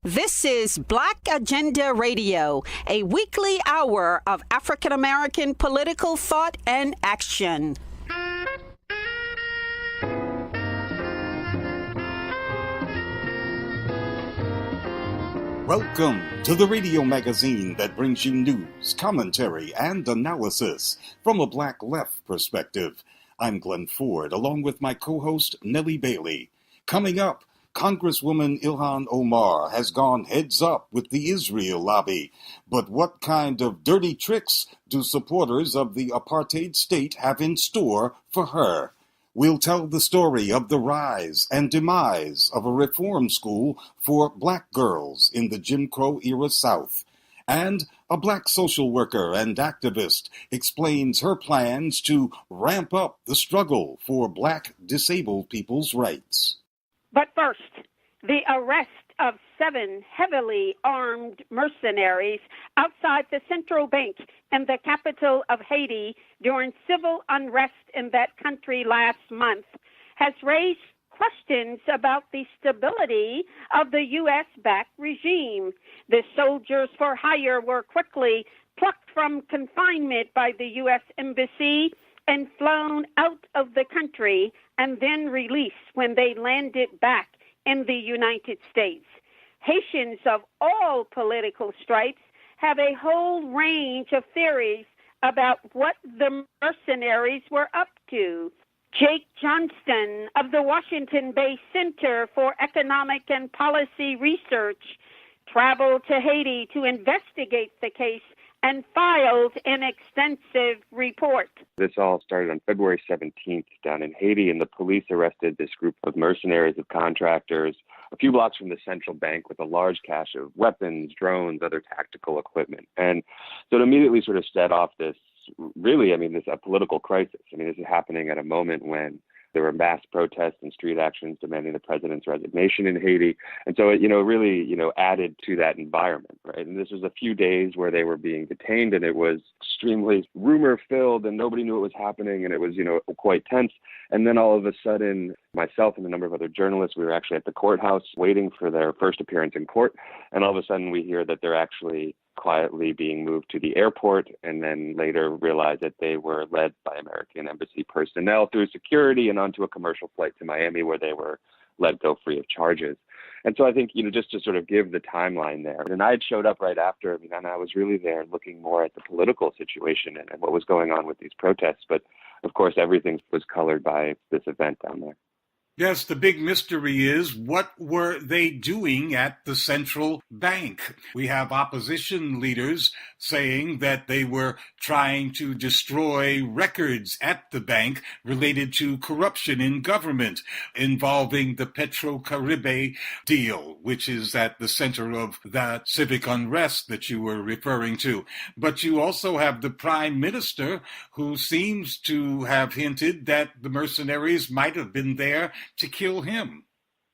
This is Black Agenda Radio, a weekly hour of African American political thought and action. Welcome to the radio magazine that brings you news, commentary, and analysis from a Black left perspective. I'm Glen Ford, along with my co-host Nellie Bailey. Coming up, Congresswoman Ilhan Omar has gone heads up with the Israel lobby. But what kind of dirty tricks do supporters of the apartheid state have in store for her? We'll tell the story of the rise and demise of a reform school for Black girls in the Jim Crow-era South. And a Black social worker and activist explains her plans to ramp up the struggle for Black disabled people's rights. But first, the arrest of 7 heavily armed mercenaries outside the central bank in the capital of Haiti during civil unrest in that country last month has raised questions about the stability of the U.S.-backed regime. The soldiers for hire were quickly plucked from confinement by the U.S. Embassy and flown out of the country and then released when they landed back in the United States. Haitians of all political stripes have a whole range of theories about what the mercenaries were up to. Jake Johnston of the Washington-based Center for Economic and Policy Research traveled to Haiti to investigate the case and filed an extensive report. This all started on February 17th down in Haiti, and the police arrested this group of mercenaries, of contractors, a few blocks from the central bank with a large cache of weapons, drones, other tactical equipment. And so it immediately sort of set off this, a political crisis. This is happening at a moment when there were mass protests and street actions demanding the president's resignation in Haiti. And so it, really added to that environment, right? And this was a few days where they were being detained, and it was extremely rumor-filled, and nobody knew what was happening, and it was, quite tense. And then all of a sudden, myself and a number of other journalists, we were actually at the courthouse waiting for their first appearance in court. And all of a sudden, we hear that they're actually quietly being moved to the airport, and then later realized that they were led by American embassy personnel through security and onto a commercial flight to Miami, where they were let go free of charges. And so I think, just to sort of give the timeline there. And I had showed up right after, and I was really there looking more at the political situation and what was going on with these protests. But of course, everything was colored by this event down there. Yes, the big mystery is, what were they doing at the central bank? We have opposition leaders saying that they were trying to destroy records at the bank related to corruption in government involving the Petro-Caribe deal, which is at the center of that civic unrest that you were referring to. But you also have the prime minister, who seems to have hinted that the mercenaries might have been there to kill him.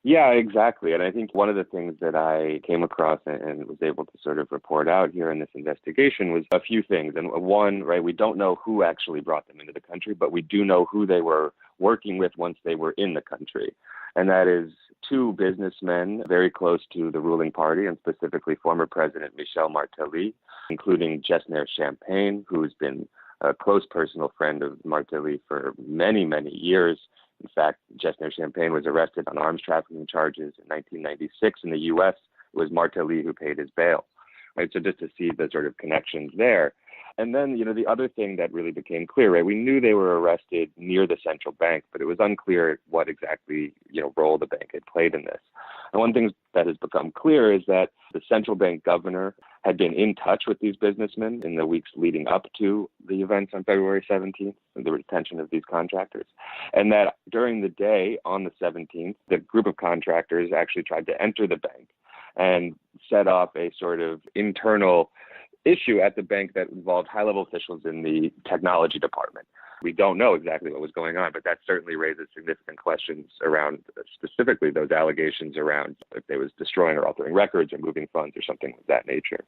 Yeah, exactly. And I think one of the things that I came across and was able to sort of report out here in this investigation was a few things. And one, right, we don't know who actually brought them into the country, but we do know who they were working with once they were in the country. And that is 2 businessmen very close to the ruling party, and specifically former President Michel Martelly, including Jesner Champagne, who's been a close personal friend of Martelly for many, many years. In fact, Jesner Champagne was arrested on arms trafficking charges in 1996 in the U.S. It was Martelly who paid his bail, right? So just to see the sort of connections there. And then, the other thing that really became clear, right? We knew they were arrested near the central bank, but it was unclear what exactly, role the bank had played in this. And one thing that has become clear is that the central bank governor had been in touch with these businessmen in the weeks leading up to the events on February 17th, the detention of these contractors. And that during the day on the 17th, the group of contractors actually tried to enter the bank and set off a sort of internal issue at the bank that involved high-level officials in the technology department. We don't know exactly what was going on, but that certainly raises significant questions around specifically those allegations around if they was destroying or altering records or moving funds or something of that nature.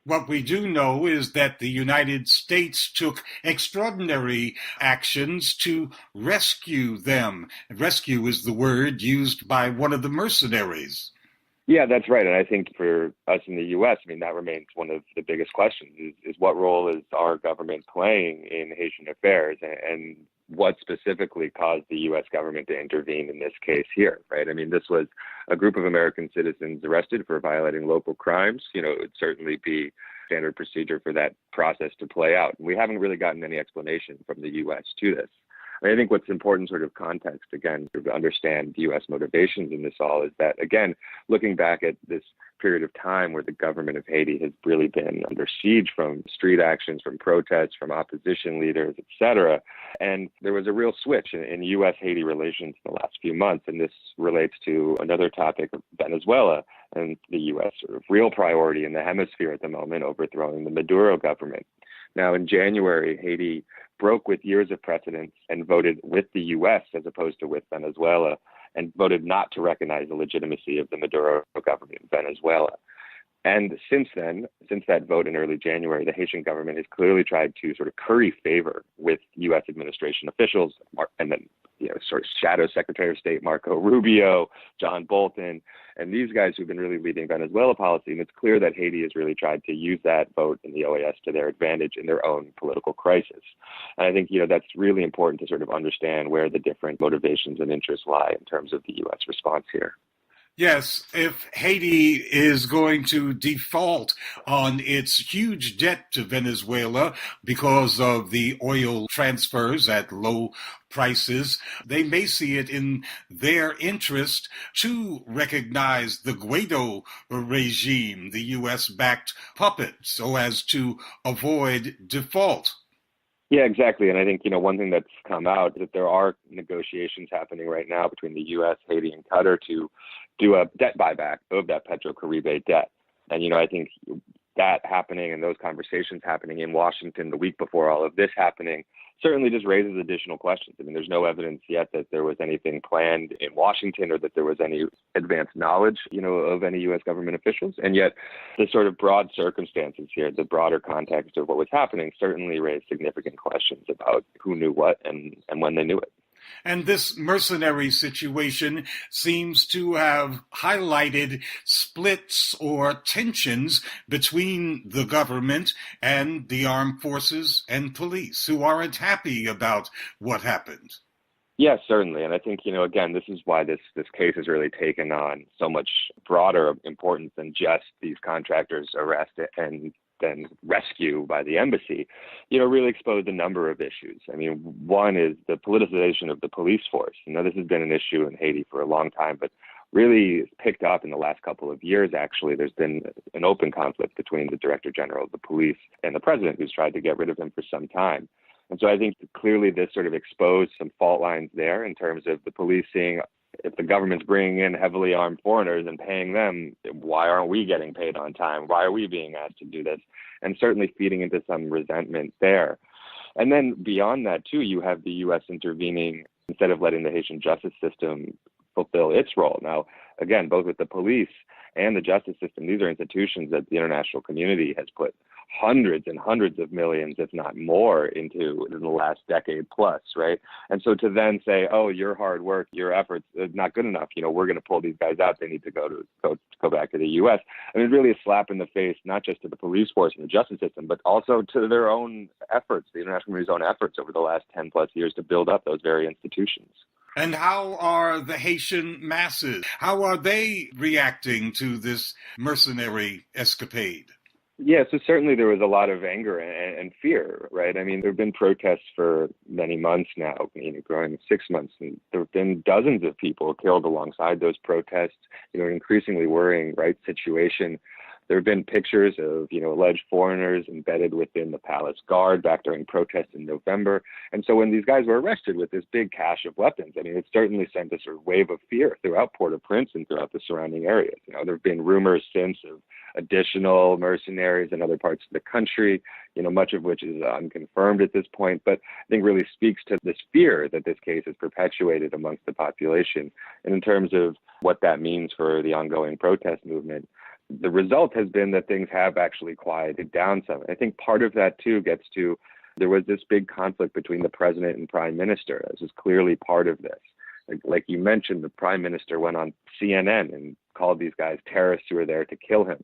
What we do know is that the United States took extraordinary actions to rescue them. Rescue is the word used by one of the mercenaries. Yeah, that's right. And I think for us in the U.S., I mean, that remains one of the biggest questions is what role is our government playing in Haitian affairs, and what specifically caused the U.S. government to intervene in this case here, right? I mean, this was a group of American citizens arrested for violating local crimes. It would certainly be standard procedure for that process to play out. We haven't really gotten any explanation from the U.S. to this. I think what's important sort of context, again, to understand U.S. motivations in this all is that, again, looking back at this period of time where the government of Haiti has really been under siege from street actions, from protests, from opposition leaders, et cetera. And there was a real switch in U.S.-Haiti relations in the last few months. And this relates to another topic of Venezuela and the U.S. sort of real priority in the hemisphere at the moment, overthrowing the Maduro government. Now, in January, Haiti broke with years of precedence and voted with the U.S. as opposed to with Venezuela, and voted not to recognize the legitimacy of the Maduro government in Venezuela. And since then, since that vote in early January, the Haitian government has clearly tried to sort of curry favor with U.S. administration officials, and then sort of shadow Secretary of State Marco Rubio, John Bolton, and these guys who've been really leading Venezuela policy. And it's clear that Haiti has really tried to use that vote in the OAS to their advantage in their own political crisis. And I think, that's really important to sort of understand where the different motivations and interests lie in terms of the U.S. response here. Yes, if Haiti is going to default on its huge debt to Venezuela because of the oil transfers at low prices, they may see it in their interest to recognize the Guaido regime, the U.S.-backed puppet, so as to avoid default. Yeah, exactly. And I think, one thing that's come out is that there are negotiations happening right now between the U.S., Haiti, and Qatar to do a debt buyback of that Petrocaribe debt. And, I think that happening and those conversations happening in Washington the week before all of this happening certainly just raises additional questions. I mean, there's no evidence yet that there was anything planned in Washington or that there was any advanced knowledge, of any U.S. government officials. And yet the sort of broad circumstances here, the broader context of what was happening certainly raised significant questions about who knew what and when they knew it. And this mercenary situation seems to have highlighted splits or tensions between the government and the armed forces and police who aren't happy about what happened. Yes, certainly. And I think, again, this is why this case has really taken on so much broader importance than just these contractors' arrest and then rescue by the embassy, really exposed a number of issues. I mean, one is the politicization of the police force. This has been an issue in Haiti for a long time, but really picked up in the last couple of years, actually. There's been an open conflict between the Director General of the police and the president, who's tried to get rid of him for some time. And so I think clearly this sort of exposed some fault lines there in terms of the police seeing, if the government's bringing in heavily armed foreigners and paying them, why aren't we getting paid on time? Why are we being asked to do this? And certainly feeding into some resentment there. And then beyond that, too, you have the U.S. intervening instead of letting the Haitian justice system fulfill its role. Now, again, both with the police and the justice system, these are institutions that the international community has put hundreds and hundreds of millions, if not more, into in the last decade plus, right? And so to then say, oh, your hard work, your efforts is not good enough, we're going to pull these guys out, they need to go back to the U.S. I mean, it's really a slap in the face, not just to the police force and the justice system, but also to their own efforts, the international community's own efforts over the last 10 plus years to build up those very institutions. And how are the Haitian masses? How are they reacting to this mercenary escapade? Yeah, so certainly there was a lot of anger and fear, right? I mean, there have been protests for many months now, growing 6 months, and there have been dozens of people killed alongside those protests, an increasingly worrying, right, situation. There have been pictures of, alleged foreigners embedded within the palace guard back during protests in November. And so when these guys were arrested with this big cache of weapons, I mean, it certainly sent a sort of wave of fear throughout Port-au-Prince and throughout the surrounding areas. There have been rumors since of additional mercenaries in other parts of the country, much of which is unconfirmed at this point, but I think really speaks to this fear that this case has perpetuated amongst the population. And in terms of what that means for the ongoing protest movement, the result has been that things have actually quieted down some. I think part of that, too, gets to there was this big conflict between the president and prime minister. This is clearly part of this. Like you mentioned, the prime minister went on CNN and called these guys terrorists who were there to kill him.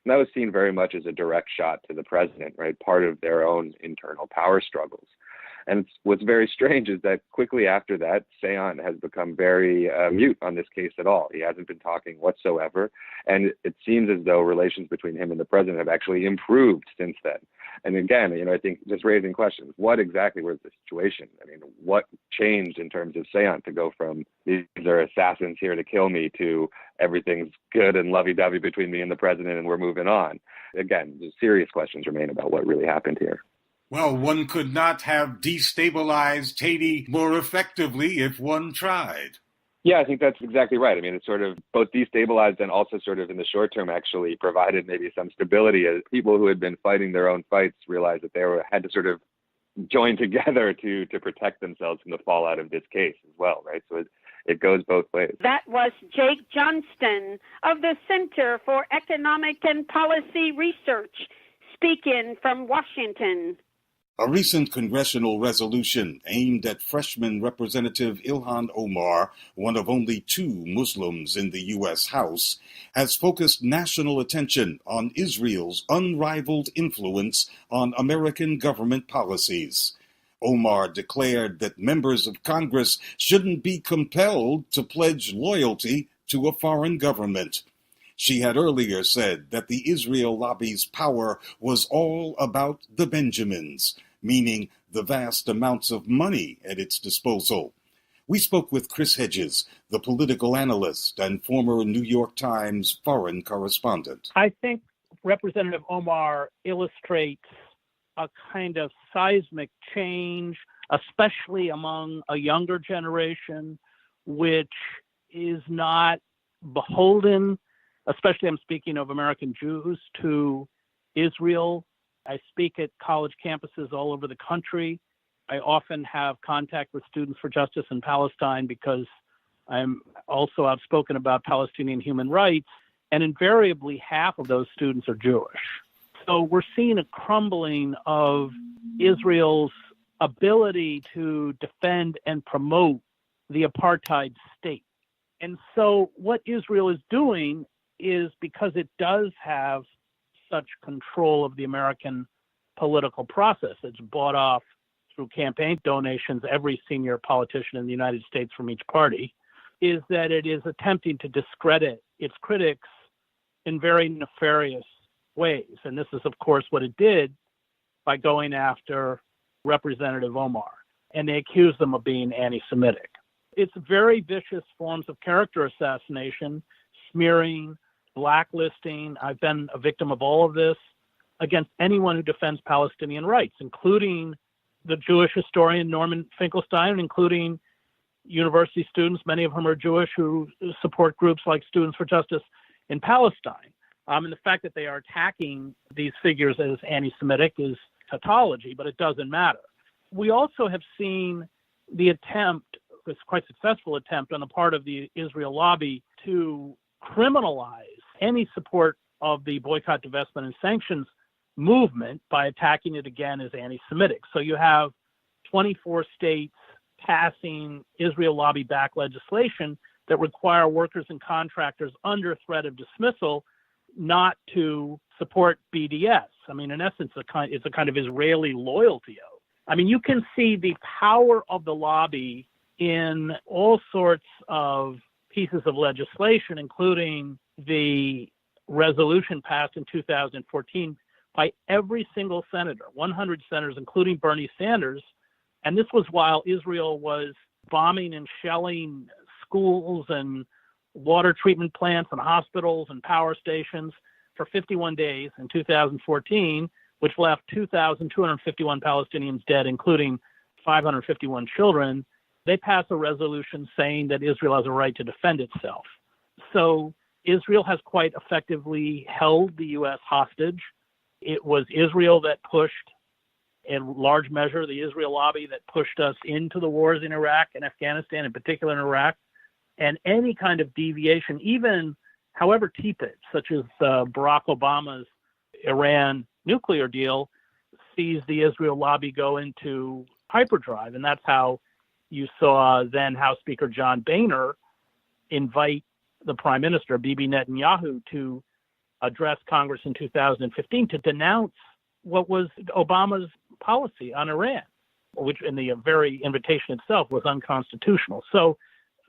And that was seen very much as a direct shot to the president, right? Part of their own internal power struggles. And what's very strange is that quickly after that, Seyant has become very mute on this case at all. He hasn't been talking whatsoever. And it seems as though relations between him and the president have actually improved since then. And again, I think just raising questions, what exactly was the situation? I mean, what changed in terms of Seyant to go from these are assassins here to kill me to everything's good and lovey-dovey between me and the president and we're moving on? Again, serious questions remain about what really happened here. Well, one could not have destabilized Haiti more effectively if one tried. Yeah, I think that's exactly right. I mean, it's sort of both destabilized and also sort of in the short term actually provided maybe some stability as people who had been fighting their own fights realized that they had to sort of join together to protect themselves from the fallout of this case as well, right? So it goes both ways. That was Jake Johnston of the Center for Economic and Policy Research, speaking from Washington. A recent congressional resolution aimed at freshman Representative Ilhan Omar, one of only 2 Muslims in the U.S. House, has focused national attention on Israel's unrivaled influence on American government policies. Omar declared that members of Congress shouldn't be compelled to pledge loyalty to a foreign government. She had earlier said that the Israel lobby's power was all about the Benjamins, meaning the vast amounts of money at its disposal. We spoke with Chris Hedges, the political analyst and former New York Times foreign correspondent. I think Representative Omar illustrates a kind of seismic change, especially among a younger generation, which is not beholden, especially I'm speaking of American Jews, to Israel. I speak at college campuses all over the country. I often have contact with Students for Justice in Palestine because I'm also outspoken about Palestinian human rights, and invariably half of those students are Jewish. So we're seeing a crumbling of Israel's ability to defend and promote the apartheid state. And so what Israel is doing is, because it does have such control of the American political process, it's bought off through campaign donations every senior politician in the United States from each party, is that it is attempting to discredit its critics in very nefarious ways. And this is, of course, what it did by going after Representative Omar. And they accuse them of being anti-Semitic. It's very vicious forms of character assassination, smearing, blacklisting. I've been a victim of all of this against anyone who defends Palestinian rights, including the Jewish historian Norman Finkelstein, including university students, many of whom are Jewish, who support groups like Students for Justice in Palestine. And the fact that they are attacking these figures as anti-Semitic is tautology, but it doesn't matter. We also have seen the attempt, this quite successful attempt on the part of the Israel lobby to criminalize any support of the boycott, divestment, and sanctions movement by attacking it again as anti-Semitic. So you have 24 states passing Israel lobby-backed legislation that require workers and contractors under threat of dismissal not to support BDS. I mean, in essence, it's a kind of Israeli loyalty oath. I mean, you can see the power of the lobby in all sorts of pieces of legislation, including the resolution passed in 2014 by every single senator, 100 senators, including Bernie Sanders. And this was while Israel was bombing and shelling schools and water treatment plants and hospitals and power stations for 51 days in 2014, which left 2,251 Palestinians dead, including 551 children. They passed a resolution saying that Israel has a right to defend itself. So Israel has quite effectively held the U.S. hostage. It was Israel that pushed, in large measure, the Israel lobby that pushed us into the wars in Iraq and Afghanistan, in particular in Iraq. And any kind of deviation, even however tepid, such as Barack Obama's Iran nuclear deal, sees the Israel lobby go into hyperdrive. And that's how You saw then House Speaker John Boehner invite the Prime Minister, Bibi Netanyahu, to address Congress in 2015 to denounce what was Obama's policy on Iran, which in the very invitation itself was unconstitutional. So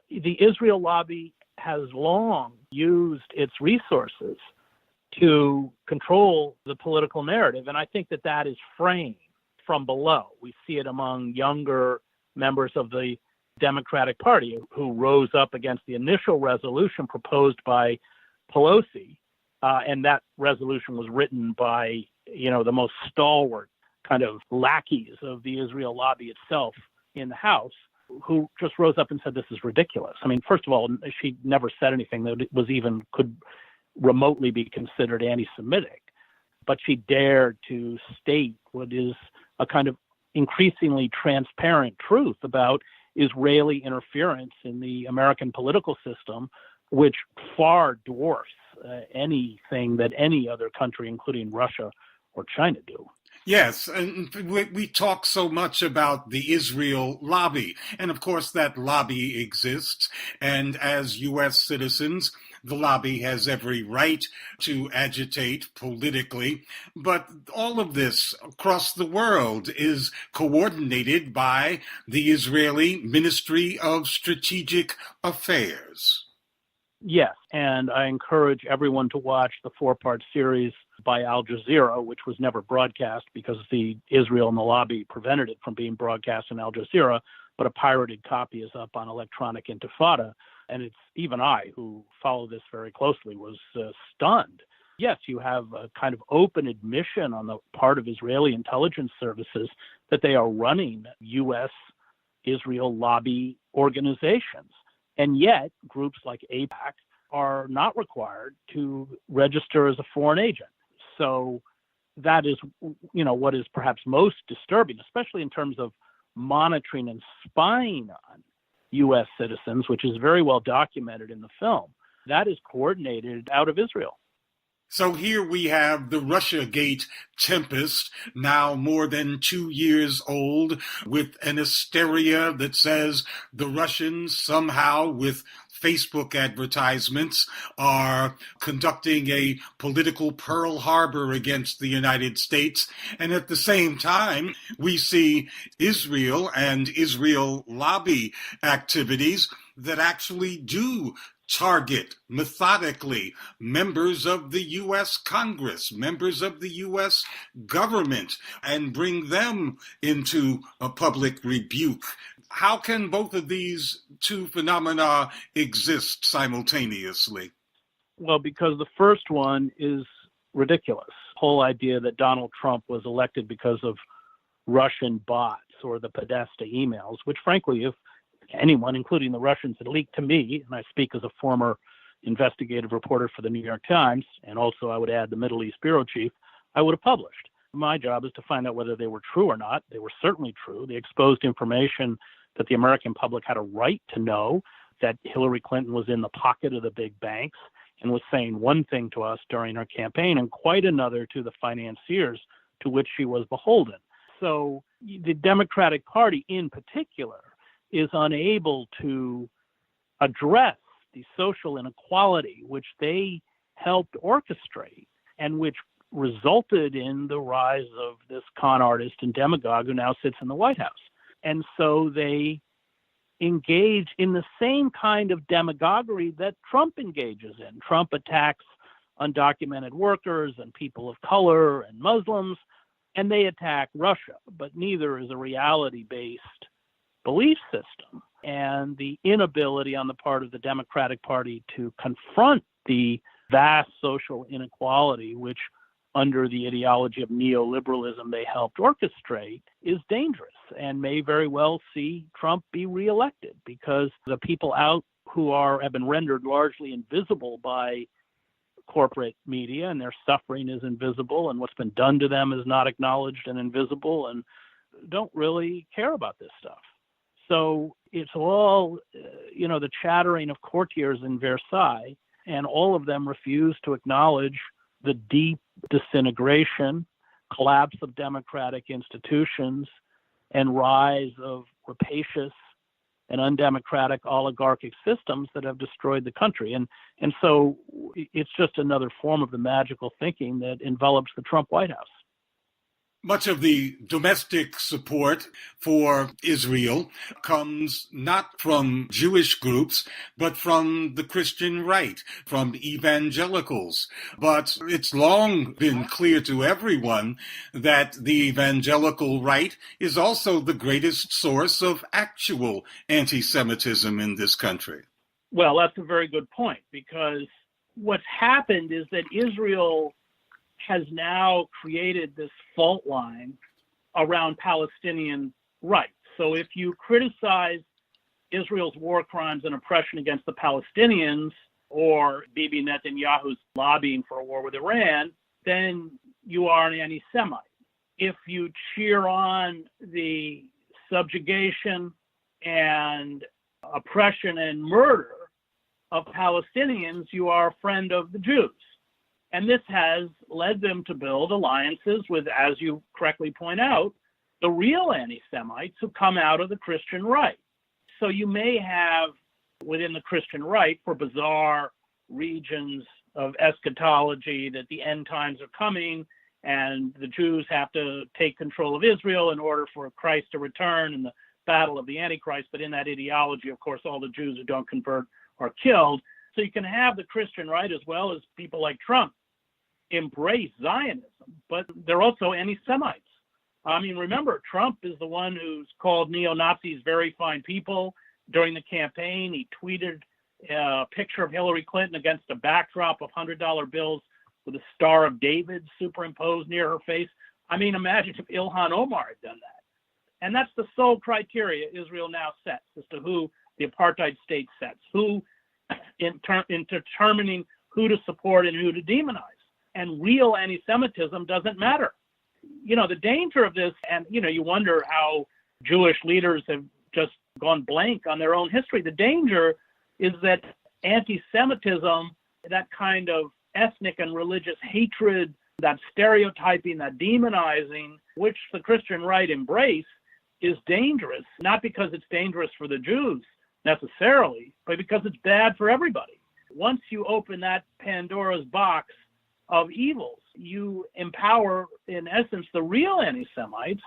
the Israel lobby has long used its resources to control the political narrative. And I think that that is framed from below. We see it among younger members of the Democratic Party who rose up against the initial resolution proposed by Pelosi. And that resolution was written by, the most stalwart kind of lackeys of the Israel lobby itself in the House, who just rose up and said, this is ridiculous. I mean, first of all, she never said anything that was even could remotely be considered anti-Semitic, but she dared to state what is a kind of increasingly transparent truth about Israeli interference in the American political system, which far dwarfs anything that any other country, including Russia or China, do. Yes, and we talk so much about the Israel lobby, and of course that lobby exists, and as U.S. citizens, the lobby has every right to agitate politically, but all of this across the world is coordinated by the Israeli Ministry of Strategic Affairs. Yes, and I encourage everyone to watch the 4-part series by Al Jazeera, which was never broadcast because the Israel and the lobby prevented it from being broadcast in Al Jazeera, but a pirated copy is up on Electronic Intifada. And it's even I, who follow this very closely, was stunned. Yes, you have a kind of open admission on the part of Israeli intelligence services that they are running U.S. Israel lobby organizations. And yet, groups like AIPAC are not required to register as a foreign agent. So that is, what is perhaps most disturbing, especially in terms of monitoring and spying on U.S. citizens, which is very well documented in the film. That is coordinated out of Israel. So here we have the Russiagate tempest, now more than 2 years old, with an hysteria that says the Russians somehow, with Facebook advertisements, are conducting a political Pearl Harbor against the United States. And at the same time, we see Israel and Israel lobby activities that actually do target methodically members of the U.S. Congress, members of the U.S. government, and bring them into a public rebuke. How can both of these two phenomena exist simultaneously? Well, because the first one is ridiculous. The whole idea that Donald Trump was elected because of Russian bots or the Podesta emails, which frankly, if anyone, including the Russians, had leaked to me, and I speak as a former investigative reporter for the New York Times, and also I would add the Middle East bureau chief, I would have published. My job is to find out whether they were true or not. They were certainly true. They exposed information that the American public had a right to know, that Hillary Clinton was in the pocket of the big banks and was saying one thing to us during her campaign and quite another to the financiers to which she was beholden. So the Democratic Party in particular is unable to address the social inequality which they helped orchestrate and which resulted in the rise of this con artist and demagogue who now sits in the White House. And so they engage in the same kind of demagoguery that Trump engages in. Trump attacks undocumented workers and people of color and Muslims, and they attack Russia, but neither is a reality-based belief system. And the inability on the part of the Democratic Party to confront the vast social inequality, which under the ideology of neoliberalism they helped orchestrate, is dangerous and may very well see Trump be reelected, because the people out who have been rendered largely invisible by corporate media, and their suffering is invisible, and what's been done to them is not acknowledged and invisible, and don't really care about this stuff. So it's all, the chattering of courtiers in Versailles, and all of them refuse to acknowledge the deep disintegration, collapse of democratic institutions, and rise of rapacious and undemocratic oligarchic systems that have destroyed the country. And so it's just another form of the magical thinking that envelops the Trump White House. Much of the domestic support for Israel comes not from Jewish groups, but from the Christian right, from evangelicals. But it's long been clear to everyone that the evangelical right is also the greatest source of actual anti-Semitism in this country. Well, that's a very good point, because what's happened is that Israel has now created this fault line around Palestinian rights. So if you criticize Israel's war crimes and oppression against the Palestinians, or Bibi Netanyahu's lobbying for a war with Iran, then you are an anti-Semite. If you cheer on the subjugation and oppression and murder of Palestinians, you are a friend of the Jews. And this has led them to build alliances with, as you correctly point out, the real anti-Semites who come out of the Christian right. So you may have within the Christian right, for bizarre regions of eschatology, that the end times are coming and the Jews have to take control of Israel in order for Christ to return in the battle of the Antichrist. But in that ideology, of course, all the Jews who don't convert are killed. So you can have the Christian right, as well as people like Trump, embrace Zionism, but they're also anti-Semites. I mean, remember, Trump is the one who's called neo-Nazis very fine people. During the campaign, he tweeted a picture of Hillary Clinton against a backdrop of $100 bills with a Star of David superimposed near her face. I mean, imagine if Ilhan Omar had done that. And that's the sole criteria Israel now sets as to who the apartheid state sets, who in determining who to support and who to demonize. And real anti-Semitism doesn't matter. You know, the danger of this, and, you know, you wonder how Jewish leaders have just gone blank on their own history. The danger is that anti-Semitism, that kind of ethnic and religious hatred, that stereotyping, that demonizing, which the Christian right embrace, is dangerous, not because it's dangerous for the Jews necessarily, but because it's bad for everybody. Once you open that Pandora's box of evils, you empower, in essence, the real anti-Semites.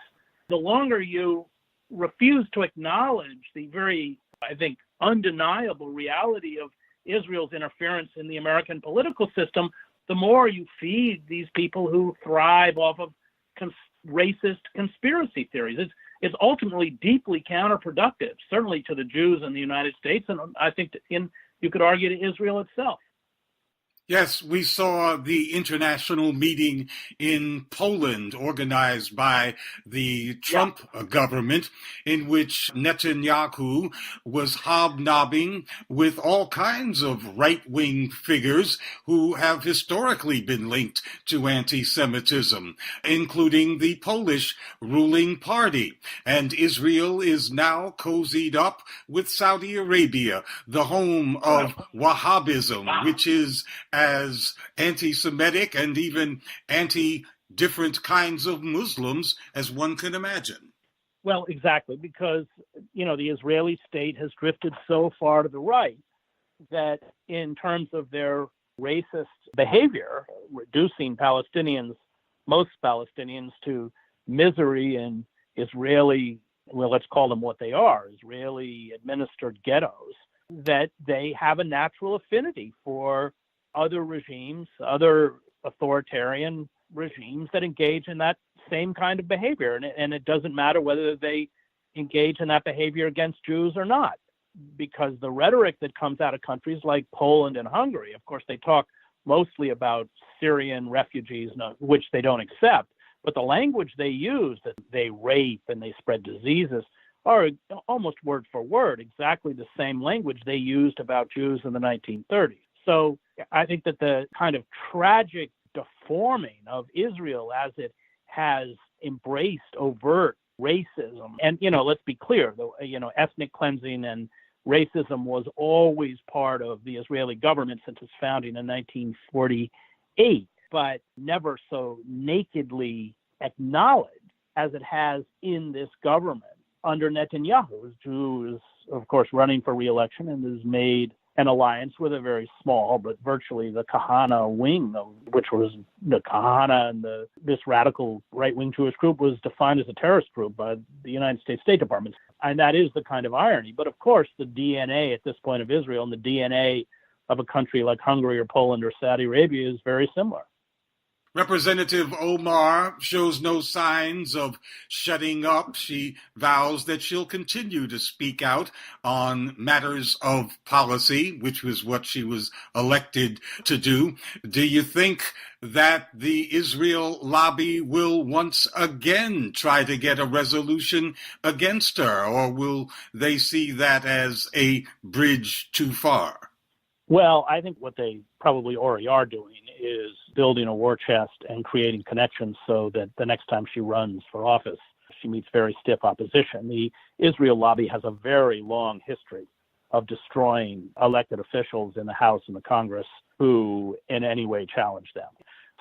The longer you refuse to acknowledge the very, I think, undeniable reality of Israel's interference in the American political system, the more you feed these people who thrive off of racist conspiracy theories. It's ultimately deeply counterproductive, certainly to the Jews in the United States, and I think you could argue to Israel itself. Yes, we saw the international meeting in Poland organized by the Trump government, in which Netanyahu was hobnobbing with all kinds of right-wing figures who have historically been linked to anti-Semitism, including the Polish ruling party. And Israel is now cozied up with Saudi Arabia, the home of Wahhabism, which is as anti-Semitic and even anti-different kinds of Muslims as one can imagine. Well, exactly, because, you know, the Israeli state has drifted so far to the right that in terms of their racist behavior, reducing Palestinians, most Palestinians, to misery in Israeli, well, let's call them what they are, Israeli-administered ghettos, that they have a natural affinity for other regimes, other authoritarian regimes that engage in that same kind of behavior. And it doesn't matter whether they engage in that behavior against Jews or not, because the rhetoric that comes out of countries like Poland and Hungary, of course, they talk mostly about Syrian refugees, which they don't accept, but the language they use, that they rape and they spread diseases, are almost word for word exactly the same language they used about Jews in the 1930s. So I think that the kind of tragic deforming of Israel as it has embraced overt racism, and, you know, let's be clear, ethnic cleansing and racism was always part of the Israeli government since its founding in 1948, but never so nakedly acknowledged as it has in this government under Netanyahu, who is of course, running for re-election and has made an alliance with a very small, but virtually the Kahana wing, which was the Kahana and this radical right-wing Jewish group was defined as a terrorist group by the United States State Department. And that is the kind of irony. But of course, the DNA at this point of Israel and the DNA of a country like Hungary or Poland or Saudi Arabia is very similar. Representative Omar shows no signs of shutting up. She vows that she'll continue to speak out on matters of policy, which was what she was elected to do. Do you think that the Israel lobby will once again try to get a resolution against her, or will they see that as a bridge too far? Well, I think what they probably already are doing is building a war chest and creating connections so that the next time she runs for office, she meets very stiff opposition. The Israel lobby has a very long history of destroying elected officials in the House and the Congress who in any way challenge them.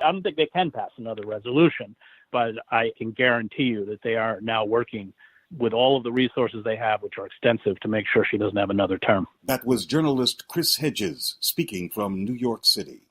I don't think they can pass another resolution, but I can guarantee you that they are now working with all of the resources they have, which are extensive, to make sure she doesn't have another term. That was journalist Chris Hedges speaking from New York City.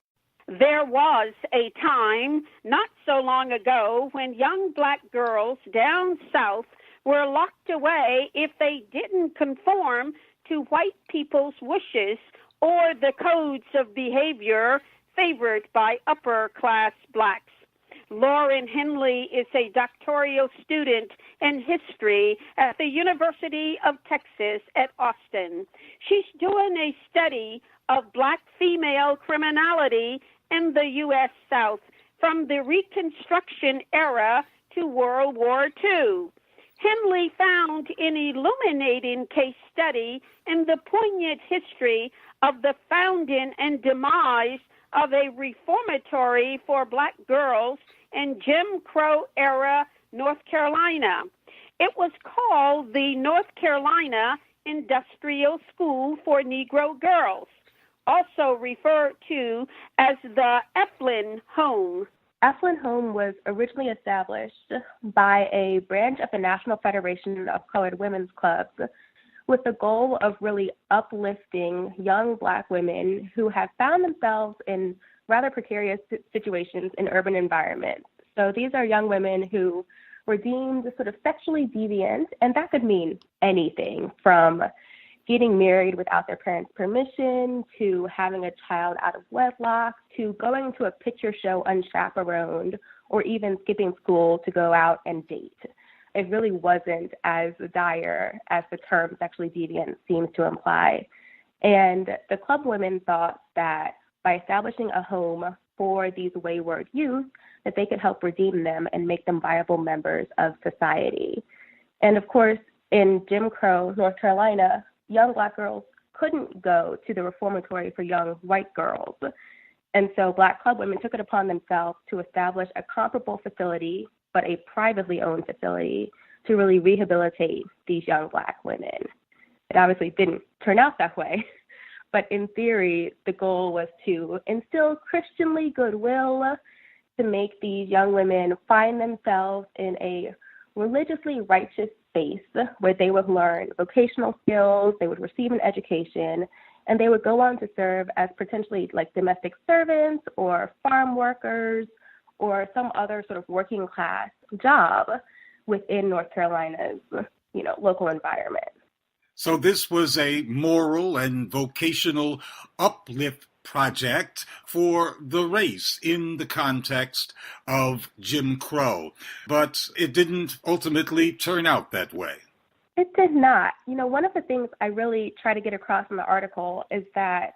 There was a time not so long ago when young black girls down south were locked away if they didn't conform to white people's wishes or the codes of behavior favored by upper-class blacks. Lauren Henley is a doctoral student in history at the University of Texas at Austin. She's doing a study of black female criminality in the U.S. South from the Reconstruction era to World War II. Henley found an illuminating case study in the poignant history of the founding and demise of a reformatory for black girls in Jim Crow era North Carolina. It was called the North Carolina Industrial School for Negro Girls, also referred to as the Eflin Home. Eflin Home was originally established by a branch of the National Federation of Colored Women's Clubs with the goal of really uplifting young black women who have found themselves in rather precarious situations in urban environments. So these are young women who were deemed sort of sexually deviant, and that could mean anything from getting married without their parents' permission, to having a child out of wedlock, to going to a picture show unchaperoned, or even skipping school to go out and date. It really wasn't as dire as the term sexually deviant seems to imply. And the club women thought that by establishing a home for these wayward youth, that they could help redeem them and make them viable members of society. And of course, in Jim Crow, North Carolina, young black girls couldn't go to the reformatory for young white girls. And so black club women took it upon themselves to establish a comparable facility, but a privately owned facility, to really rehabilitate these young black women. It obviously didn't turn out that way, but in theory, the goal was to instill Christianly goodwill, to make these young women find themselves in a religiously righteous space where they would learn vocational skills, they would receive an education, and they would go on to serve as potentially like domestic servants or farm workers or some other sort of working class job within North Carolina's, local environment. So this was a moral and vocational uplift project for the race in the context of Jim Crow. But it didn't ultimately turn out that way. It did not. One of the things I really try to get across in the article is that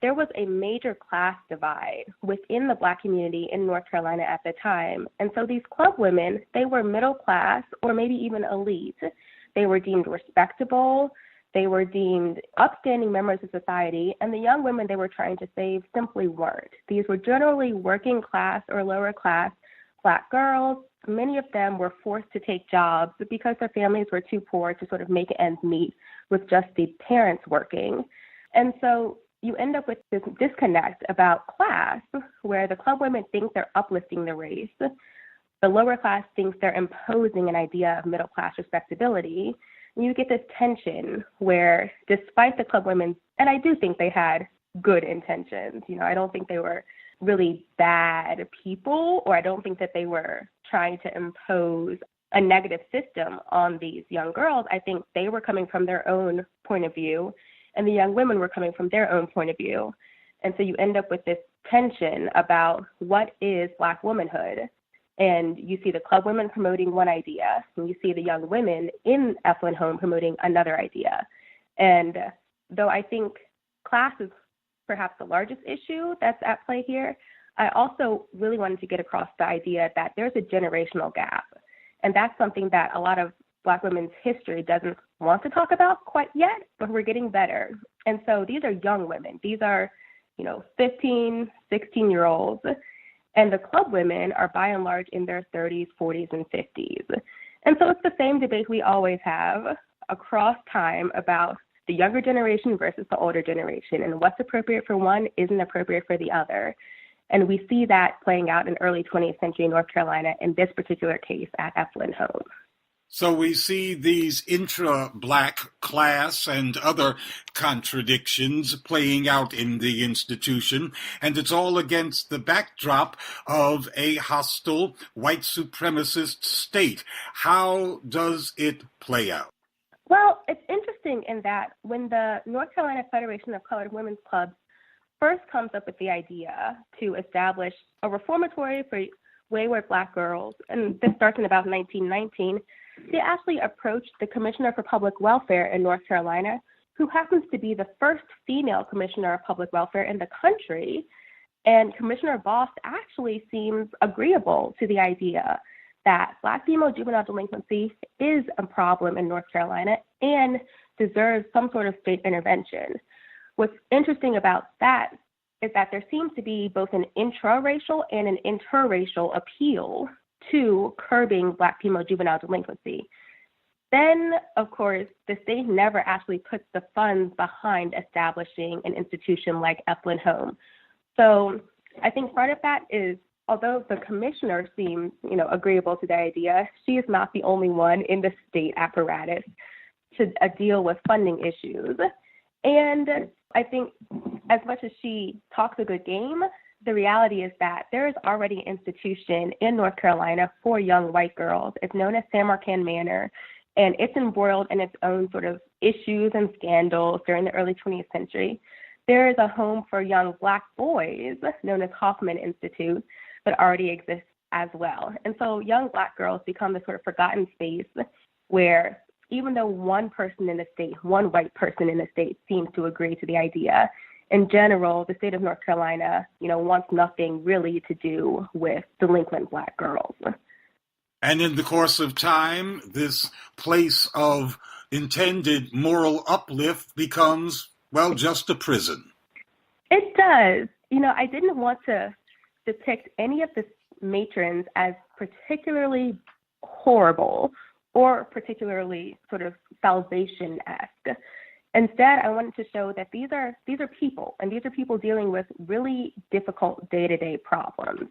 there was a major class divide within the black community in North Carolina at the time. And so these club women, they were middle class or maybe even elite. They were deemed respectable. They were deemed upstanding members of society, and the young women they were trying to save simply weren't. These were generally working class or lower class black girls. Many of them were forced to take jobs because their families were too poor to sort of make ends meet with just the parents working. And so you end up with this disconnect about class, where the club women think they're uplifting the race. The lower class thinks they're imposing an idea of middle class respectability. And you get this tension where despite the club women, and I do think they had good intentions, I don't think they were really bad people, or I don't think that they were trying to impose a negative system on these young girls. I think they were coming from their own point of view, and the young women were coming from their own point of view. And so you end up with this tension about what is Black womanhood. And you see the club women promoting one idea, and you see the young women in Efflin Home promoting another idea. And though I think class is perhaps the largest issue that's at play here, I also really wanted to get across the idea that there's a generational gap. And that's something that a lot of Black women's history doesn't want to talk about quite yet, but we're getting better. And so these are young women. These are, 15, 16-year-olds. And the club women are by and large in their 30s, 40s, and 50s. And so it's the same debate we always have across time about the younger generation versus the older generation, and what's appropriate for one isn't appropriate for the other. And we see that playing out in early 20th century North Carolina in this particular case at Efflin Home. So we see these intra-Black class and other contradictions playing out in the institution, and it's all against the backdrop of a hostile white supremacist state. How does it play out? Well, it's interesting in that when the North Carolina Federation of Colored Women's Clubs first comes up with the idea to establish a reformatory for wayward Black girls, and this starts in about 1919, they actually approached the Commissioner for Public Welfare in North Carolina, who happens to be the first female Commissioner of Public Welfare in the country. And Commissioner Boss actually seems agreeable to the idea that Black female juvenile delinquency is a problem in North Carolina and deserves some sort of state intervention. What's interesting about that is that there seems to be both an intraracial and an interracial appeal to curbing Black female juvenile delinquency. Then, of course, the state never actually puts the funds behind establishing an institution like Efflin Home. So I think part of that is, although the commissioner seems, agreeable to the idea, she is not the only one in the state apparatus to deal with funding issues. And I think as much as she talks a good game, the reality is that there is already an institution in North Carolina for young white girls. It's known as San Marcan Manor, and it's embroiled in its own sort of issues and scandals during the early 20th century. There is a home for young Black boys known as Hoffman Institute that already exists as well. And so young Black girls become this sort of forgotten space where even though one person in the state, one white person in the state seems to agree to the idea, in general, the state of North Carolina, wants nothing really to do with delinquent Black girls. And in the course of time, this place of intended moral uplift becomes, just a prison. It does. I didn't want to depict any of the matrons as particularly horrible or particularly sort of Salvation-esque. Instead, I wanted to show that these are people, and these are people dealing with really difficult day-to-day problems.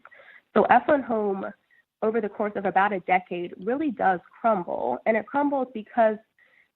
So Efflin Home, over the course of about a decade, really does crumble, and it crumbles because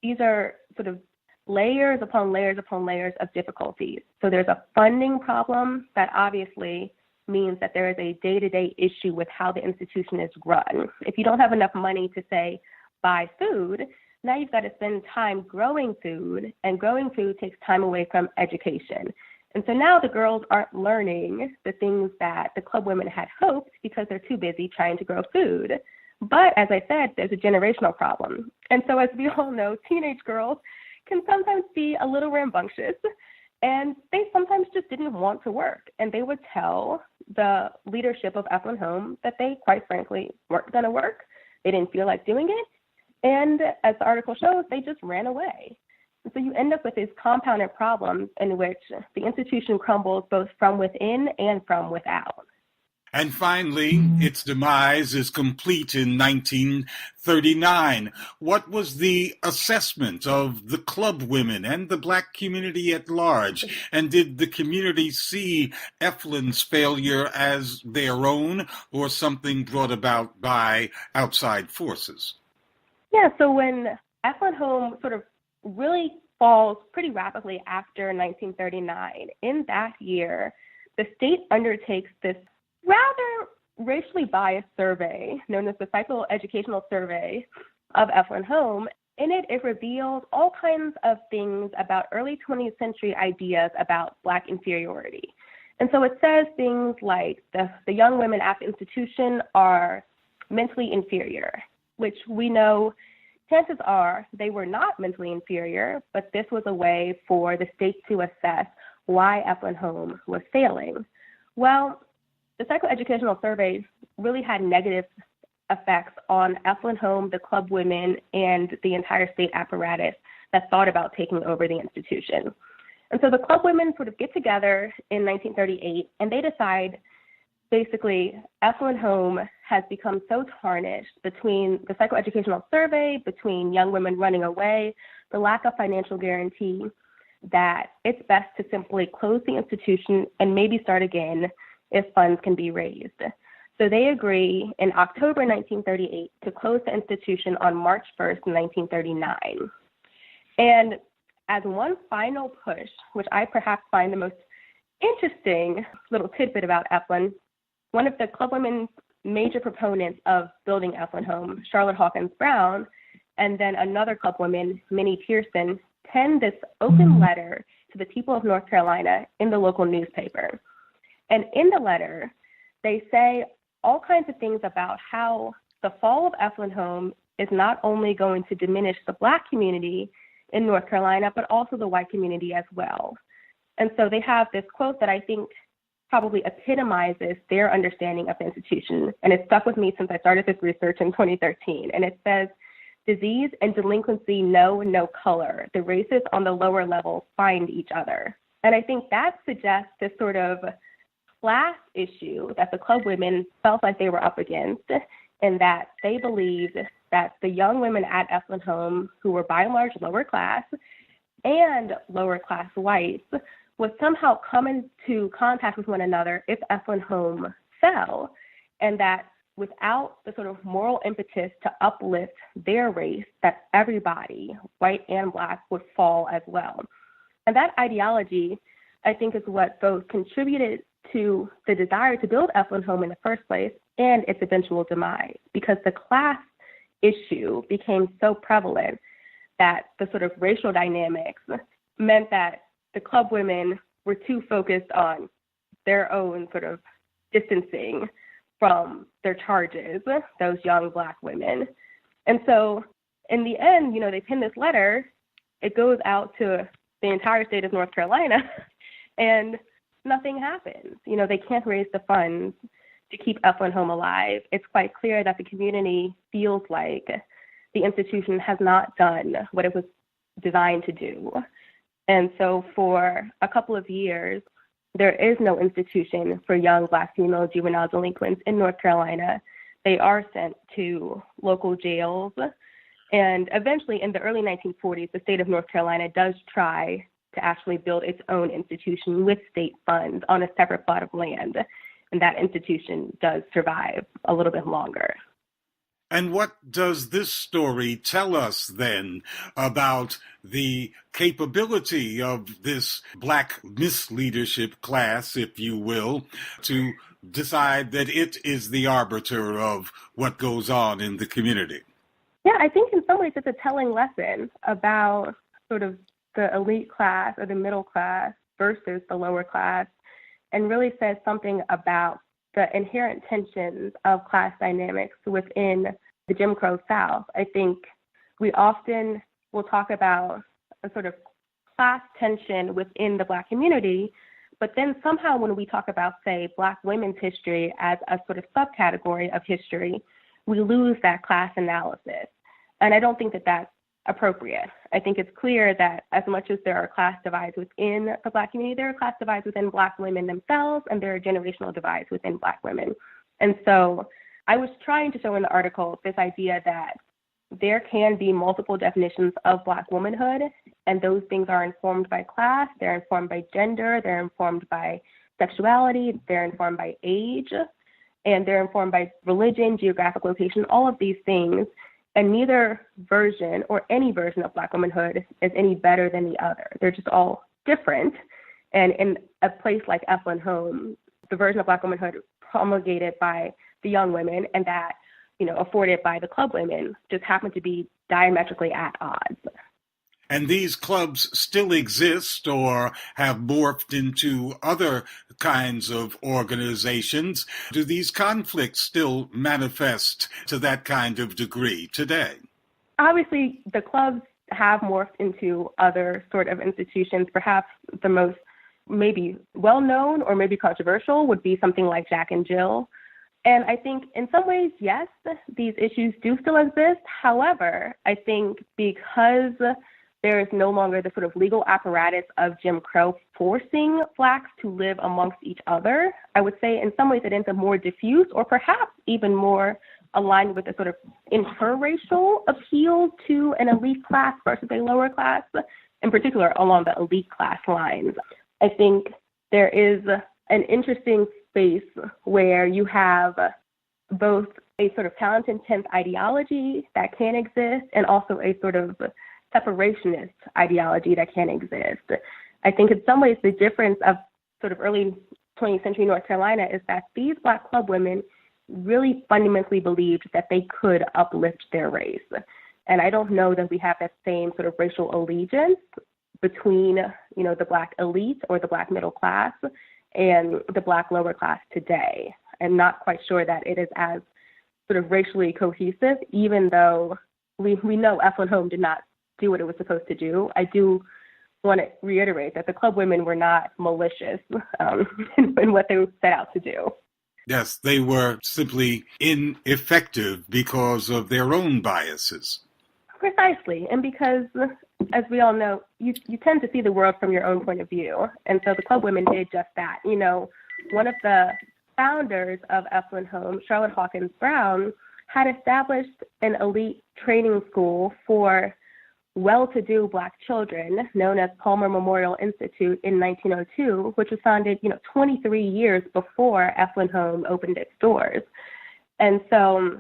these are sort of layers upon layers upon layers of difficulties. So there's a funding problem that obviously means that there is a day-to-day issue with how the institution is run. If you don't have enough money to, say, buy food, now you've got to spend time growing food, and growing food takes time away from education. And so now the girls aren't learning the things that the club women had hoped because they're too busy trying to grow food. But as I said, there's a generational problem. And so as we all know, teenage girls can sometimes be a little rambunctious, and they sometimes just didn't want to work. And they would tell the leadership of Efflin Home that they, quite frankly, weren't going to work. They didn't feel like doing it. And as the article shows, they just ran away. And so you end up with these compounded problems in which the institution crumbles both from within and from without. And finally, its demise is complete in 1939. What was the assessment of the club women and the Black community at large? And did the community see Efflin's failure as their own or something brought about by outside forces? Yeah, so when Eflin Home sort of really falls pretty rapidly after 1939. In that year, the state undertakes this rather racially biased survey known as the Psychoeducational Survey of Eflin Home. In it, it reveals all kinds of things about early 20th century ideas about Black inferiority. And so it says things like the young women at the institution are mentally inferior, which we know chances are they were not mentally inferior, but this was a way for the state to assess why Eflin Home was failing. Well, the Psychoeducational Survey really had negative effects on Eflin Home, the club women, and the entire state apparatus that thought about taking over the institution. And so the club women sort of get together in 1938, and they decide basically Eflin Home has become so tarnished between the Psychoeducational Survey, between young women running away, the lack of financial guarantee, that it's best to simply close the institution and maybe start again if funds can be raised. So they agree in October 1938 to close the institution on March 1st, 1939. And as one final push, which I perhaps find the most interesting little tidbit about Eflin, one of the club women's major proponents of building Eflin Home, Charlotte Hawkins Brown, and then another club woman, Minnie Pearson, penned this open letter to the people of North Carolina in the local newspaper. And in the letter, they say all kinds of things about how the fall of Eflin Home is not only going to diminish the Black community in North Carolina, but also the white community as well. And so they have this quote that I think probably epitomizes their understanding of the institution. And it stuck with me since I started this research in 2013. And it says, "Disease and delinquency know no color. The races on the lower level find each other." And I think that suggests this sort of class issue that the club women felt like they were up against, and that they believed that the young women at Eflin Home, who were by and large lower class and lower class whites, would somehow come into contact with one another if Eflin Home fell, and that without the sort of moral impetus to uplift their race, that everybody, white and Black, would fall as well. And that ideology, I think, is what both contributed to the desire to build Eflin Home in the first place and its eventual demise, because the class issue became so prevalent that the sort of racial dynamics meant that the club women were too focused on their own sort of distancing from their charges, those young Black women. And so in the end, they pin this letter, it goes out to the entire state of North Carolina, and nothing happens. They can't raise the funds to keep Eflin Home alive. It's quite clear that the community feels like the institution has not done what it was designed to do. And so for a couple of years, there is no institution for young Black female juvenile delinquents in North Carolina. They are sent to local jails. And eventually, in the early 1940s, the state of North Carolina does try to actually build its own institution with state funds on a separate plot of land. And that institution does survive a little bit longer. And what does this story tell us then about the capability of this Black misleadership class, if you will, to decide that it is the arbiter of what goes on in the community? Yeah, I think in some ways it's a telling lesson about sort of the elite class or the middle class versus the lower class, and really says something about the inherent tensions of class dynamics within the Jim Crow South. I think we often will talk about a sort of class tension within the Black community, but then somehow when we talk about, say, Black women's history as a sort of subcategory of history, we lose that class analysis. And I don't think that that's appropriate. I think it's clear that as much as there are class divides within the Black community, there are class divides within Black women themselves, and there are generational divides within Black women. And so I was trying to show in the article this idea that there can be multiple definitions of Black womanhood, and those things are informed by class, they're informed by gender, they're informed by sexuality, they're informed by age, and they're informed by religion, geographic location, all of these things. And neither version or any version of Black womanhood is any better than the other. They're just all different. And in a place like Eflin Home, the version of Black womanhood promulgated by the young women and that, afforded by the club women just happen to be diametrically at odds. And these clubs still exist or have morphed into other kinds of organizations. Do these conflicts still manifest to that kind of degree today? Obviously, the clubs have morphed into other sort of institutions. Perhaps the most maybe well-known or maybe controversial would be something like Jack and Jill. And I think in some ways, yes, these issues do still exist. However, I think because there is no longer the sort of legal apparatus of Jim Crow forcing Blacks to live amongst each other, I would say in some ways it ends up more diffuse or perhaps even more aligned with a sort of interracial appeal to an elite class versus a lower class, in particular along the elite class lines. I think there is an interesting space where you have both a sort of talent-intense ideology that can exist and also a sort of separationist ideology that can exist. I think in some ways the difference of sort of early 20th century North Carolina is that these Black club women really fundamentally believed that they could uplift their race. And I don't know that we have that same sort of racial allegiance between, the Black elite or the Black middle class and the Black lower class today. I'm not quite sure that it is as sort of racially cohesive, even though we know Eflin Home did not do what it was supposed to do. I do want to reiterate that the club women were not malicious in what they set out to do. Yes, they were simply ineffective because of their own biases. Precisely, and because, as we all know, you tend to see the world from your own point of view, and so the club women did just that. One of the founders of Eflin Home, Charlotte Hawkins Brown, had established an elite training school for well-to-do Black children known as Palmer Memorial Institute in 1902, which was founded, 23 years before Eflin Home opened its doors. And so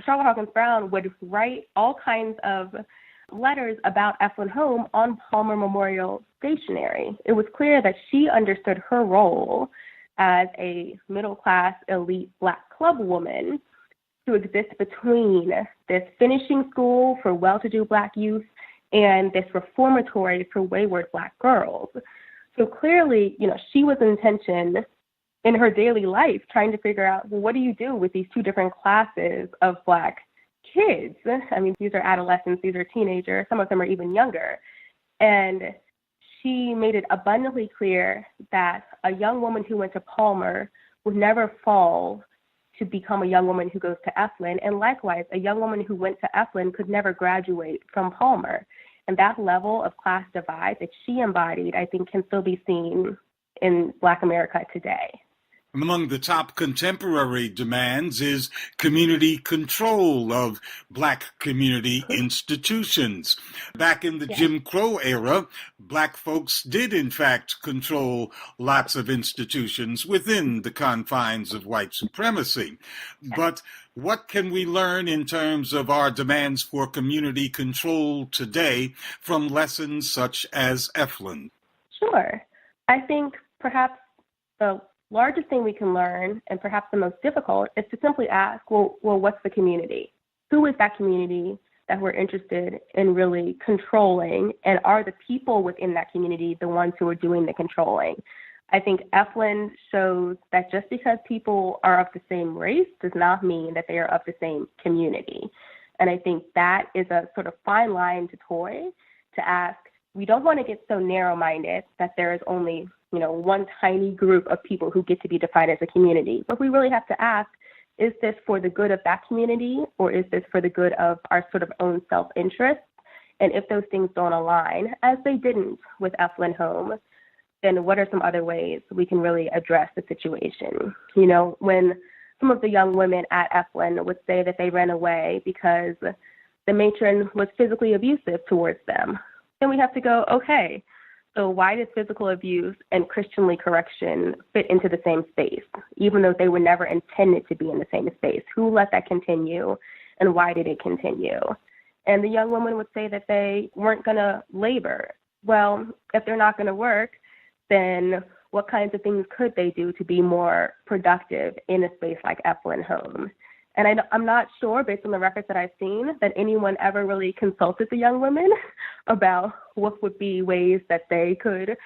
Charlotte Hawkins Brown would write all kinds of letters about Eflin Home on Palmer Memorial stationery. It was clear that she understood her role as a middle-class elite Black club woman to exist between this finishing school for well-to-do Black youth and this reformatory for wayward Black girls. So clearly, she was in tension in her daily life trying to figure out, well, what do you do with these two different classes of Black kids? I mean, these are adolescents, these are teenagers, some of them are even younger. And she made it abundantly clear that a young woman who went to Palmer would never fall to become a young woman who goes to Eflin. And likewise, a young woman who went to Eflin could never graduate from Palmer. And that level of class divide that she embodied, I think, can still be seen in Black America today. Among the top contemporary demands is community control of Black community institutions. Back in the Jim Crow era, Black folks did in fact control lots of institutions within the confines of white supremacy. But what can we learn in terms of our demands for community control today from lessons such as Eflin? Sure. I think perhaps the largest thing we can learn, and perhaps the most difficult, is to simply ask, well, what's the community? Who is that community that we're interested in really controlling? And are the people within that community the ones who are doing the controlling? I think Eflin shows that just because people are of the same race does not mean that they are of the same community. And I think that is a sort of fine line to toy to ask. We don't want to get so narrow-minded that there is only one tiny group of people who get to be defined as a community. But we really have to ask, is this for the good of that community, or is this for the good of our sort of own self-interest? And if those things don't align, as they didn't with Eflin Home, then what are some other ways we can really address the situation? When some of the young women at Eflin would say that they ran away because the matron was physically abusive towards them, then we have to go, okay, so why does physical abuse and Christianly correction fit into the same space, even though they were never intended to be in the same space? Who let that continue? and why did it continue? And the young woman would say that they weren't going to labor. Well, if they're not going to work, then what kinds of things could they do to be more productive in a space like Eplin Home? And I'm not sure, based on the records that I've seen, that anyone ever really consulted the young women about what would be ways that they could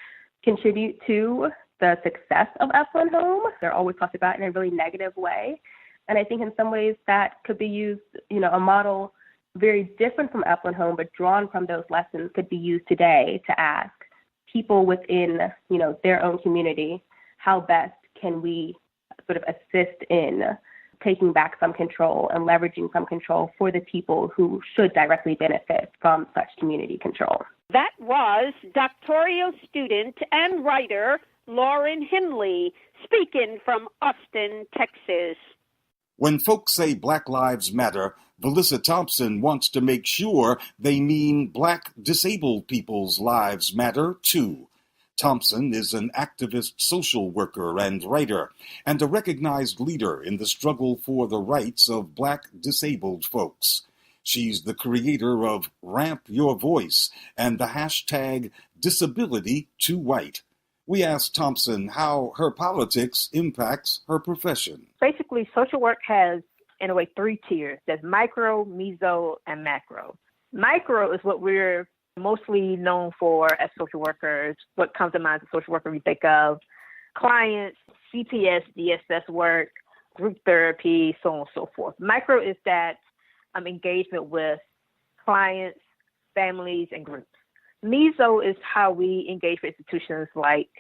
contribute to the success of Eplin Home. They're always talked about in a really negative way. And I think in some ways that could be used, a model very different from Eplin Home, but drawn from those lessons could be used today to ask people within, their own community, how best can we sort of assist in taking back some control and leveraging some control for the people who should directly benefit from such community control. That was doctoral student and writer Lauren Henley speaking from Austin, Texas. When folks say Black Lives Matter, Valissa Thompson wants to make sure they mean Black disabled people's lives matter too. Thompson is an activist social worker and writer, and a recognized leader in the struggle for the rights of Black disabled folks. She's the creator of Ramp Your Voice and the hashtag #DisabilityTooWhite. We asked Thompson how her politics impacts her profession. Basically, social work has, in a way, 3 tiers. There's micro, meso, and macro. Micro is what we're mostly known for as social workers. What comes to mind as a social worker, we think of clients, CPS, DSS work, group therapy, so on and so forth. Micro is that engagement with clients, families, and groups. Meso is how we engage with institutions like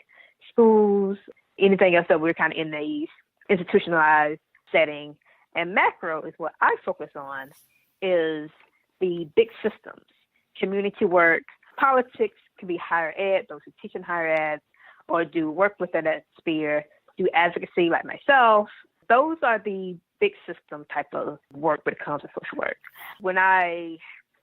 schools, anything else that we're kind of in the institutionalized setting. And macro is what I focus on, is the big systems. Community work, politics can be higher ed, those who teach in higher ed, or do work within that sphere, do advocacy like myself. Those are the big system type of work when it comes to social work. When I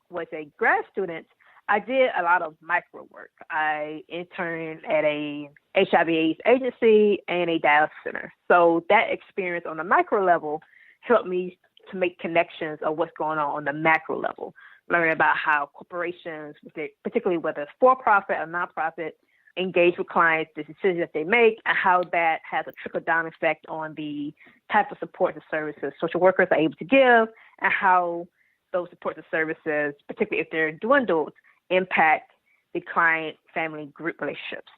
was a grad student, I did a lot of micro work. I interned at a HIV/AIDS agency and a dialysis center. So that experience on the micro level helped me to make connections of what's going on the macro level, learning about how corporations, particularly whether it's for-profit or nonprofit, engage with clients, the decisions that they make, and how that has a trickle-down effect on the type of support and services social workers are able to give, and how those supports and services, particularly if they're dwindled, impact the client, family, group relationships.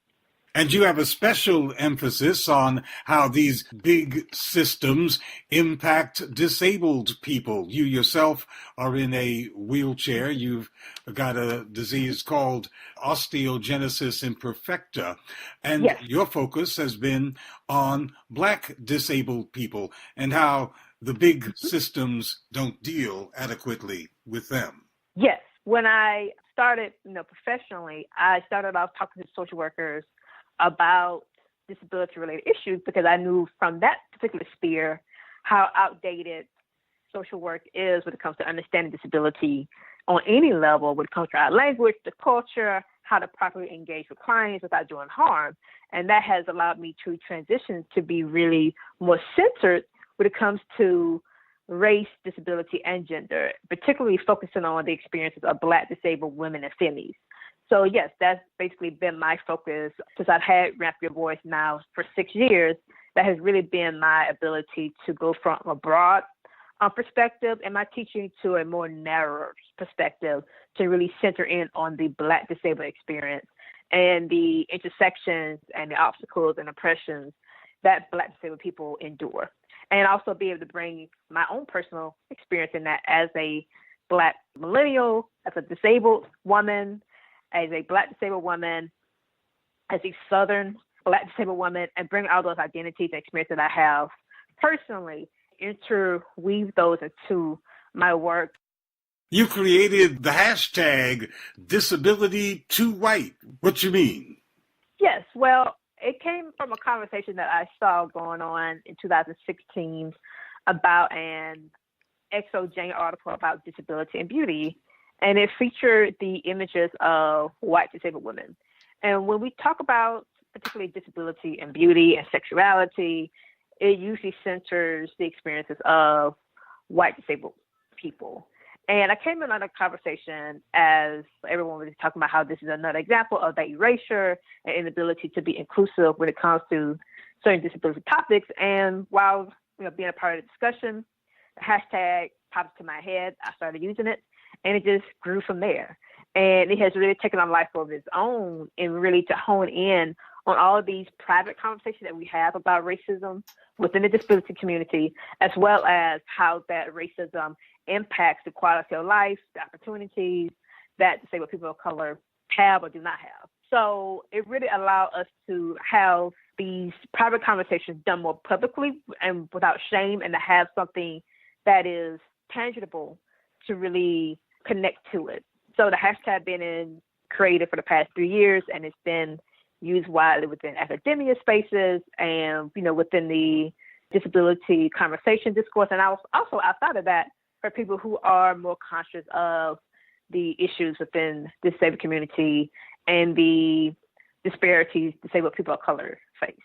And you have a special emphasis on how these big systems impact disabled people. You yourself are in a wheelchair. You've got a disease called osteogenesis imperfecta. And Yes. Your focus has been on Black disabled people and how the big systems don't deal adequately with them. Yes. When I started, professionally, I started off talking to social workers about disability-related issues because I knew from that particular sphere how outdated social work is when it comes to understanding disability on any level, when it comes to our language, the culture, how to properly engage with clients without doing harm. And that has allowed me to transition to be really more centered when it comes to race, disability, and gender, particularly focusing on the experiences of Black disabled women and families. So yes, that's basically been my focus since I've had Ramp Your Voice now for 6 years. That has really been my ability to go from a broad perspective and my teaching to a more narrow perspective to really center in on the Black disabled experience and the intersections and the obstacles and oppressions that Black disabled people endure. And also be able to bring my own personal experience in that as a Black millennial, as a disabled woman, as a Black disabled woman, as a Southern Black disabled woman, and bring all those identities and experiences that I have personally, interweave those into my work. You created the hashtag #DisabilityTooWhite. What you mean? Yes, well, it came from a conversation that I saw going on in 2016 about an XOJane article about disability and beauty, and it featured the images of white disabled women. And when we talk about particularly disability and beauty and sexuality, it usually centers the experiences of white disabled people. And I came in on a conversation as everyone was talking about how this is another example of that erasure and inability to be inclusive when it comes to certain disability topics. And while being a part of the discussion, the hashtag popped to my head. I started using it, and it just grew from there. And it has really taken on life of its own, and really to hone in on all of these private conversations that we have about racism within the disability community, as well as how that racism impacts the quality of life, the opportunities that disabled people of color have or do not have. So it really allowed us to have these private conversations done more publicly and without shame, and to have something that is tangible to really connect to it. So the hashtag been created for the past 3 years, and it's been used widely within academia spaces and, within the disability conversation discourse. And also outside of that, for people who are more conscious of the issues within the disabled community and the disparities disabled people of color face.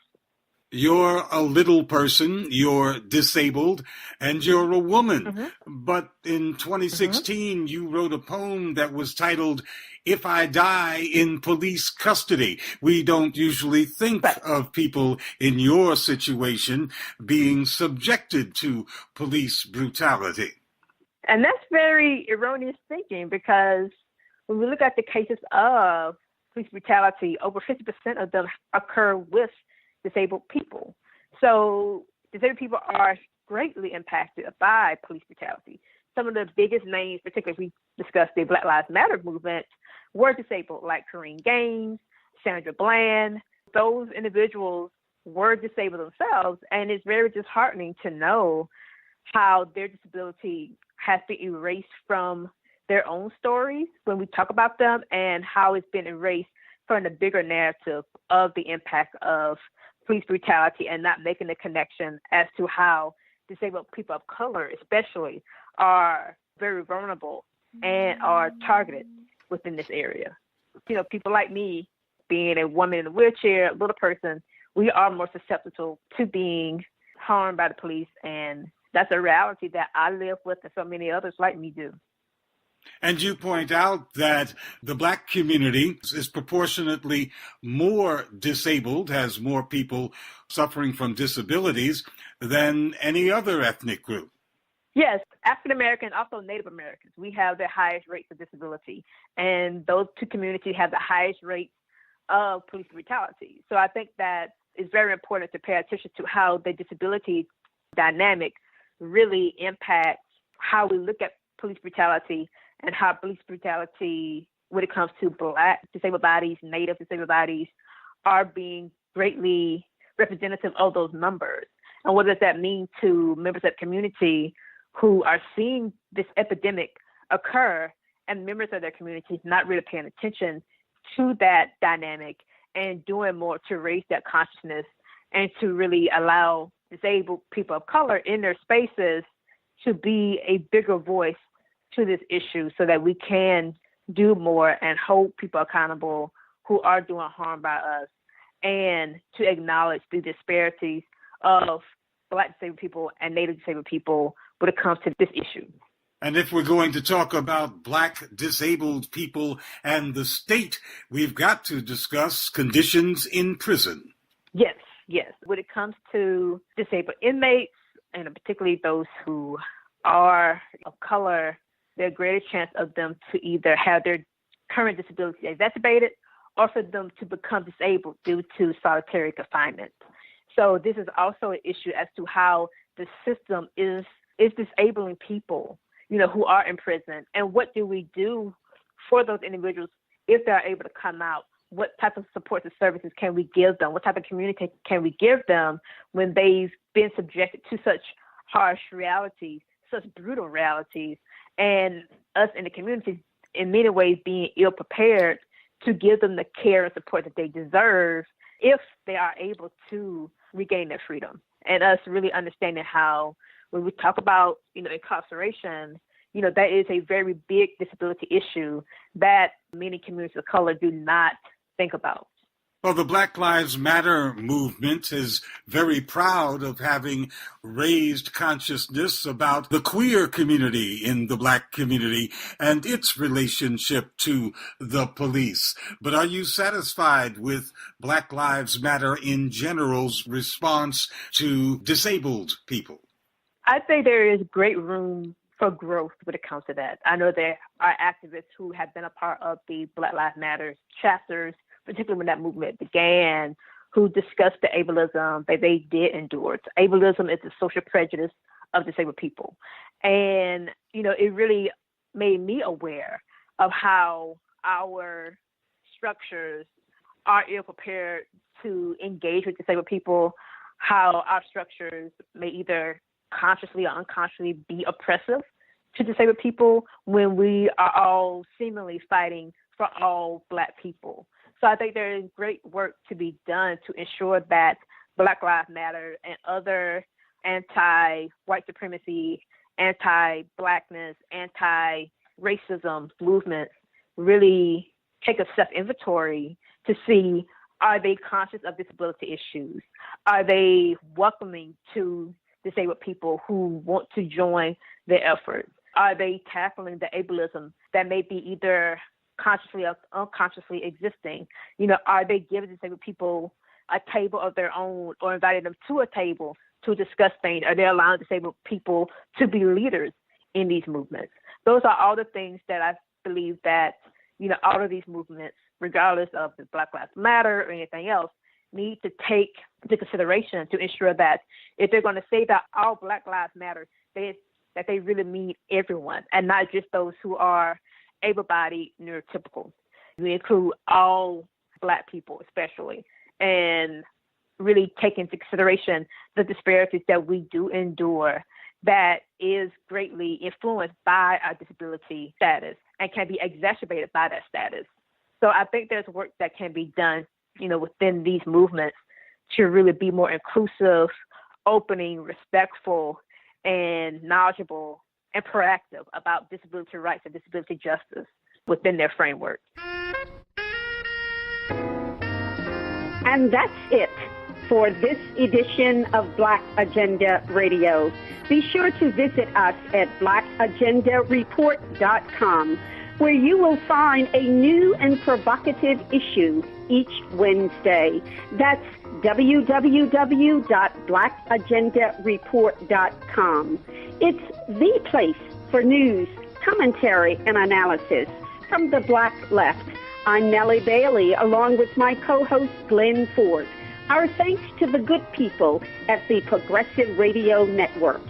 You're a little person, you're disabled, and you're a woman. Mm-hmm. But in 2016, you wrote a poem that was titled, "If I Die in Police Custody." We don't usually think of people in your situation being subjected to police brutality. And that's very erroneous thinking, because when we look at the cases of police brutality, over 50% of them occur with disabled people. So disabled people are greatly impacted by police brutality. Some of the biggest names, particularly if we discussed the Black Lives Matter movement, were disabled, like Corrine Gaines, Sandra Bland. Those individuals were disabled themselves, and it's very disheartening to know how their disability has been erased from their own stories when we talk about them, and how it's been erased from the bigger narrative of the impact of police brutality, and not making the connection as to how disabled people of color especially are very vulnerable and are targeted within this area. People like me, being a woman in a wheelchair, a little person, we are more susceptible to being harmed by the police, and that's a reality that I live with and so many others like me do. And you point out that the Black community is proportionately more disabled, has more people suffering from disabilities than any other ethnic group. Yes, African American, also Native Americans, we have the highest rates of disability, and those two communities have the highest rates of police brutality. So I think that it's very important to pay attention to how the disability dynamic really impacts how we look at police brutality, and how police brutality, when it comes to Black disabled bodies, Native disabled bodies, are being greatly representative of those numbers. And what does that mean to members of the community who are seeing this epidemic occur, and members of their communities not really paying attention to that dynamic and doing more to raise that consciousness and to really allow disabled people of color in their spaces to be a bigger voice to this issue, so that we can do more and hold people accountable who are doing harm by us, and to acknowledge the disparities of Black disabled people and Native disabled people when it comes to this issue. And if we're going to talk about Black disabled people and the state, we've got to discuss conditions in prison. Yes. When it comes to disabled inmates, and particularly those who are of color, there's a greater chance of them to either have their current disability exacerbated, or for them to become disabled due to solitary confinement. So this is also an issue as to how the system is disabling people, who are in prison. And what do we do for those individuals if they're able to come out? What type of supports and services can we give them? What type of community can we give them when they've been subjected to such harsh realities, such brutal realities, and us in the community in many ways being ill prepared to give them the care and support that they deserve if they are able to regain their freedom? And us really understanding how, when we talk about, incarceration, that is a very big disability issue that many communities of color do not think about. Well, the Black Lives Matter movement is very proud of having raised consciousness about the queer community in the Black community and its relationship to the police. But are you satisfied with Black Lives Matter in general's response to disabled people? I think there is great room for growth when it comes to that. I know there are activists who have been a part of the Black Lives Matter chapters, particularly when that movement began, who discussed the ableism that they did endure. Ableism is the social prejudice of disabled people. And, it really made me aware of how our structures are ill-prepared to engage with disabled people, how our structures may either consciously or unconsciously be oppressive to disabled people when we are all seemingly fighting for all Black people. So I think there is great work to be done to ensure that Black Lives Matter and other anti-white supremacy, anti-Blackness, anti-racism movements really take a self-inventory to see, are they conscious of disability issues? Are they welcoming to disabled people who want to join their efforts? Are they tackling the ableism that may be either consciously or unconsciously existing? Are they giving disabled people a table of their own or inviting them to a table to discuss things? Are they allowing disabled people to be leaders in these movements? Those are all the things that I believe that, all of these movements, regardless of the Black Lives Matter or anything else, need to take into consideration to ensure that if they're going to say that all Black Lives Matter, that they really mean everyone and not just those who are able-bodied, neurotypical. We include all Black people especially, and really take into consideration the disparities that we do endure that is greatly influenced by our disability status and can be exacerbated by that status. So I think there's work that can be done, within these movements to really be more inclusive, opening, respectful, and knowledgeable and proactive about disability rights and disability justice within their framework. And that's it for this edition of Black Agenda Radio. Be sure to visit us at blackagendareport.com, where you will find a new and provocative issue each Wednesday. That's www.blackagendareport.com. It's the place for news, commentary, and analysis from the Black left. I'm Nellie Bailey, along with my co-host Glen Ford. Our thanks to the good people at the Progressive Radio Network.